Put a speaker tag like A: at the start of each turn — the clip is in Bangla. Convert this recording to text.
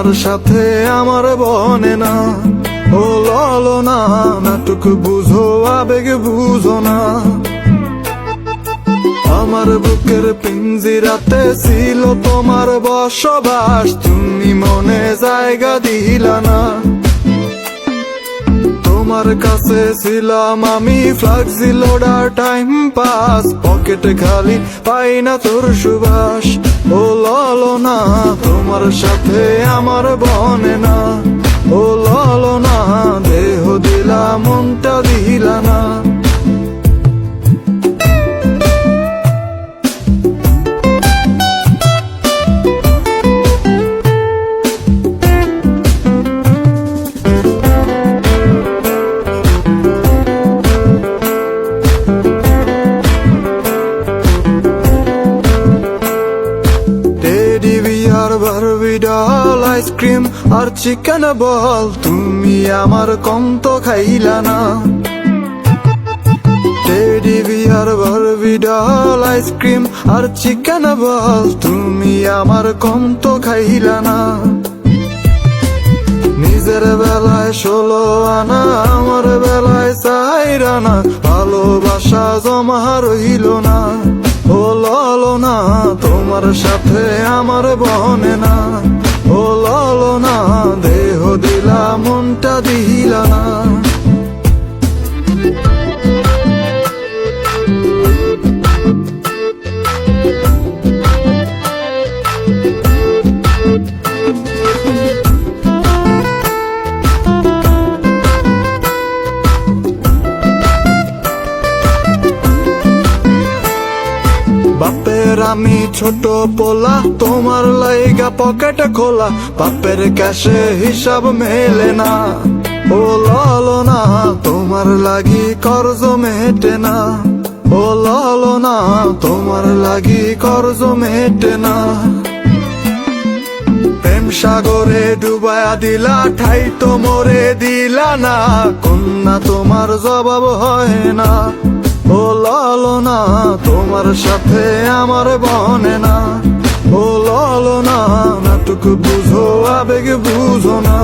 A: তোমার সাথে আমার বনে না। ও ললো না, নাটক বুঝো আবেগ বুঝো না। আমার বুকের পিঞ্জিরাতে ছিল তোমার বসবাস, তুমি মনে জায়গা দিলা না। তোমার কাছে ছিলাম আমি ফ্লাক্সি লোডার টাইম পাস, পকেটে খালি পাই না তোর সুবাস। ও ললো না, তোমার সাথে আমার বনে না। ও ললো না, দেহ দিলা মনটা দিলা না। বারবি ডল, আইসক্রিম আর চিকেন বল, তুমি আমার কম তো খাইলা না। Teddy bear, Barbie doll, ice cream আর চিকেন বল, তুমি আমার কম তো খাইলা না। নিজের বেলায় 16 আনা, আমার বেলায় 4 আনা, ভালোবাসা জমা রইল না। ও ললো না, তোমার সাথে আমার বনে না। ও ললো না, দেহ দিলা মনটা দিলা না। বাপের আমি ছোট পোলা, তোমার লাইগা পকেট খোলা, বাপের ক্যাশে হিসাব মেলে না। ও ললো না, তোমার লাগি কর্জ মেটে না। ও ললো না, তোমার লাগি কর্জ মেটে না। প্রেম সাগরে ডুবায়া দিলা, ঠাই তো মরে দিলা না, কন্যা তোমার জবাব হয় না। ও ললো না, তোমার সাথে আমার বনে না। ও ললো না, নাটক বুঝো আবেগ বুঝো না।